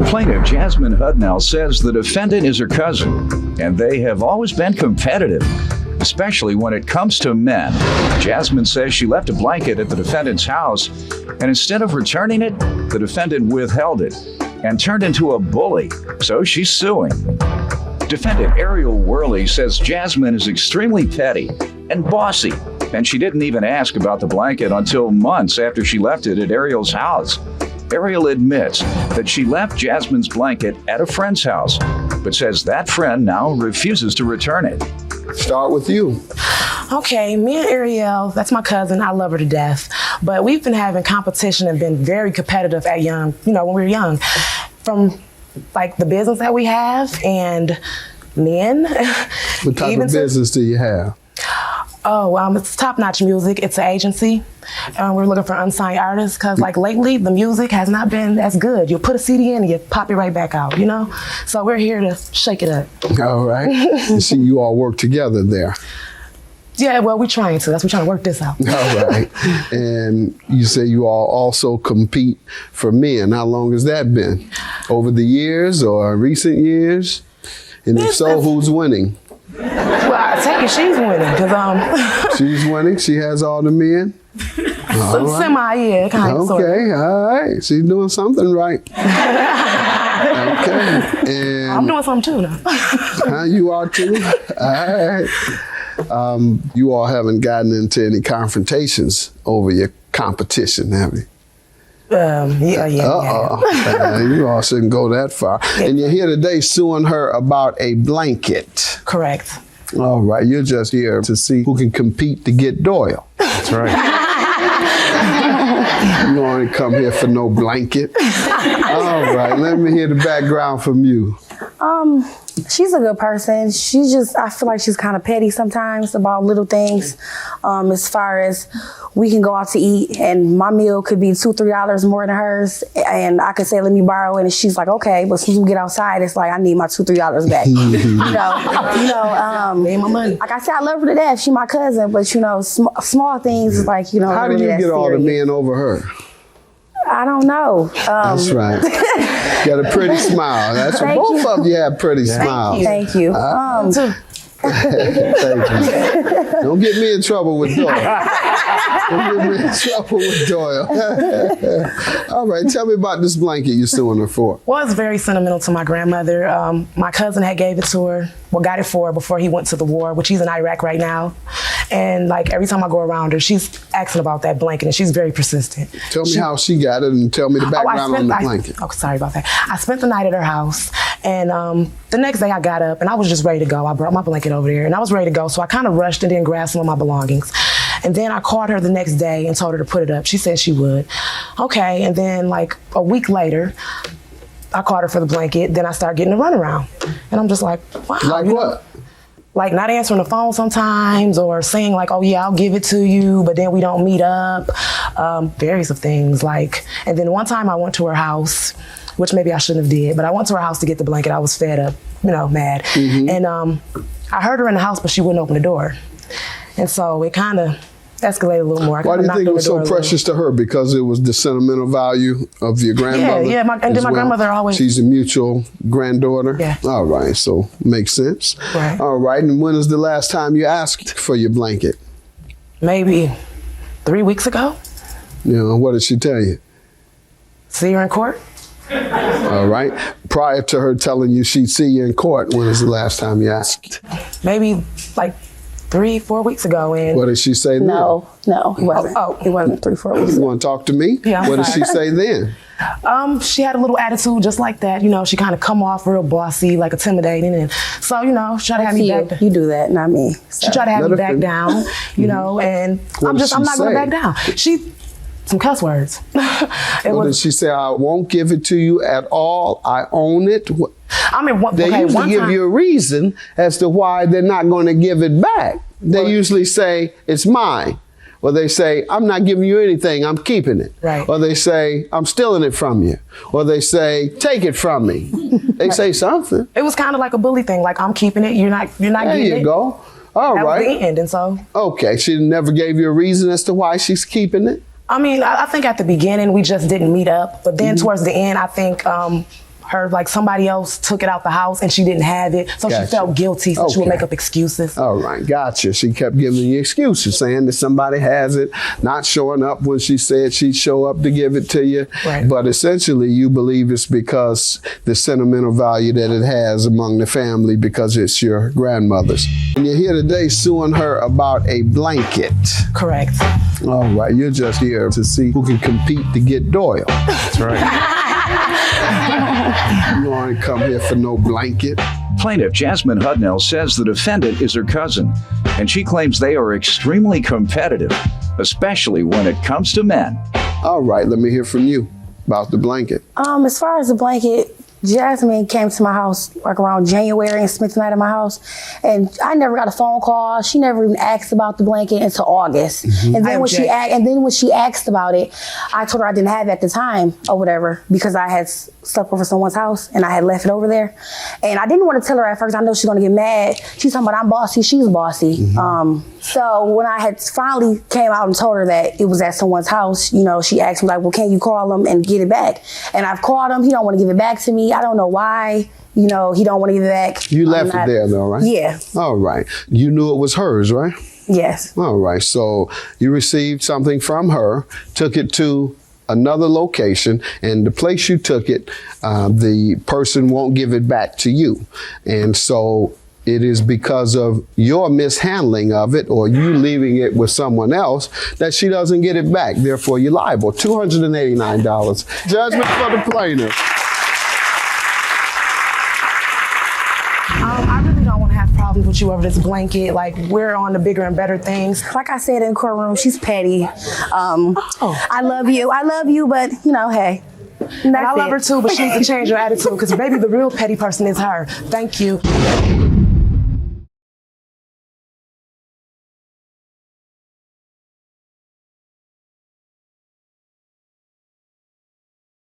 Plaintiff Jasmine Hudnell says the defendant is her cousin, and they have always been competitive, especially when it comes to men. Jasmine says she left a blanket at the defendant's house, and instead of returning it, the defendant withheld it and turned into a bully, so she's suing. Defendant Ariel Worley says Jasmine is extremely petty and bossy, and she didn't even ask about the blanket until months after she left it at Ariel's house. Ariel admits that she left Jasmine's blanket at a friend's house, but says that friend now refuses to return it. Start with you. Okay, me and Ariel, that's my cousin. I love her to death. But we've been having competition and been very competitive at when we were young. From like the business that we have and men. What type of business do you have? Oh, it's top-notch music. It's an agency. We're looking for unsigned artists because, like, lately the music has not been as good. You put a CD in and you pop it right back out, So we're here to shake it up. All right. You see, you all work together there. Yeah, well, we're trying to. We're trying to work this out. All right. And you say you all also compete for men. How long has that been? Over the years or recent years? And if so, who's winning? Well, I take it she's winning because she's winning. She has all the men. All right. Semi, yeah, kind of. Okay, all right. She's doing something right. Okay, and I'm doing something too now. You are too. All right. You all haven't gotten into any confrontations over your competition, have you? Yeah. You all shouldn't go that far. Yeah. And you're here today suing her about a blanket. Correct. All right. You're just here to see who can compete to get Doyle. That's right. You don't come here for no blanket. All right. Let me hear the background from you. She's a good person. I feel like she's kind of petty sometimes about little things. As far as we can go out to eat and my meal could be $2, $3 more than hers. And I could say, let me borrow it. And she's like, okay. But since we get outside, it's like, I need my $2, $3 back. Need my money. Like I said, I love her to death. She's my cousin. But, small things like, How did you get all the men over her? I don't know. That's right. Got a pretty smile. That's what both of you have pretty smiles. Thank you. Thank you. Don't get me in trouble with Doyle. All right, tell me about this blanket you're suing her for. Well, it's very sentimental to my grandmother. My cousin had gave it to her, got it for her before he went to the war, which he's in Iraq right now. And like every time I go around her, she's asking about that blanket and she's very persistent. Tell me how she got it and tell me the background on the blanket. Sorry about that. I spent the night at her house and the next day I got up and I was just ready to go. I brought my blanket over there and I was ready to go. So I kind of rushed and then grabbed some of my belongings. And then I called her the next day and told her to put it up. She said she would. Okay, and then like a week later, I called her for the blanket. Then I started getting a runaround. And I'm just like, wow. Like what? Like not answering the phone sometimes or saying like, oh yeah, I'll give it to you, but then we don't meet up. Various of things like, and then one time I went to her house, which maybe I shouldn't have did, but I went to her house to get the blanket. I was fed up, mad. Mm-hmm. And I heard her in the house, but she wouldn't open the door. And so it kind of escalated a little more. Why do you think it was so precious to her? Because it was the sentimental value of your grandmother? Yeah, and then my grandmother always... She's a mutual granddaughter? Yeah. All right, so makes sense. Right. All right, and when was the last time you asked for your blanket? Maybe 3 weeks ago. What did she tell you? See her in court. All right. Prior to her telling you she'd see you in court, when was the last time you asked? Maybe like 3-4 weeks ago. And what did she say then? No, it wasn't. It wasn't 3-4 weeks ago. You want to talk to me? Yeah. What did she say then? She had a little attitude just like that. She kind of come off real bossy, like intimidating. And so, she tried to have me back down. You do that, not me. So. She tried to have me back down, and I'm not going to back down. Some cuss words. Did she say, I won't give it to you at all? I own it? They usually give you a reason as to why they're not going to give it back. They usually say, it's mine. Or they say, I'm not giving you anything, I'm keeping it. Right. Or they say, I'm stealing it from you. Or they say, take it from me. They say something. It was kind of like a bully thing, like I'm keeping it, you're not getting it. There you go. All right. That was the end, and so. Okay, she never gave you a reason as to why she's keeping it? I mean, I think at the beginning we just didn't meet up, but then towards the end, I think her, like somebody else took it out the house and she didn't have it. So Gotcha. she felt guilty, so she would make up excuses. All right, gotcha. She kept giving you excuses, saying that somebody has it, not showing up when she said she'd show up to give it to you. Right. But essentially, you believe it's because the sentimental value that it has among the family because it's your grandmother's. And you're here today suing her about a blanket. Correct. All right, you're just here to see who can compete to get Doyle. That's right. You don't come here for no blanket. Plaintiff Jasmine Hudnell says the defendant is her cousin, and she claims they are extremely competitive, especially when it comes to men. All right, let me hear from you about the blanket. As far as the blanket, Jasmine came to my house like around January and spent the night at my house, and I never got a phone call. She never even asked about the blanket until August. And then when she asked about it, I told her I didn't have it at the time or whatever because I had slept over someone's house and I had left it over there. And I didn't want to tell her at first. I know she's gonna get mad. She's talking about I'm bossy, she's bossy. So when I had finally came out and told her that it was at someone's house, you know, she asked me like, well, can you call him and get it back? And I've called him. He don't want to give it back to me. I don't know why. You know, he don't want to give it back. You left it there though, right? Yeah. All right. You knew it was hers, right? Yes. All right. So you received something from her, took it to another location, and the place you took it, the person won't give it back to you. And so it is because of your mishandling of it or you leaving it with someone else that she doesn't get it back. Therefore, you're liable. $289. Judgment for the plaintiff. I really don't want to have problems with you over this blanket. Like, we're on the bigger and better things. Like I said in the courtroom, she's petty. I love you, but you know, hey. And I love her too, but she needs to change her attitude because maybe the real petty person is her. Thank you.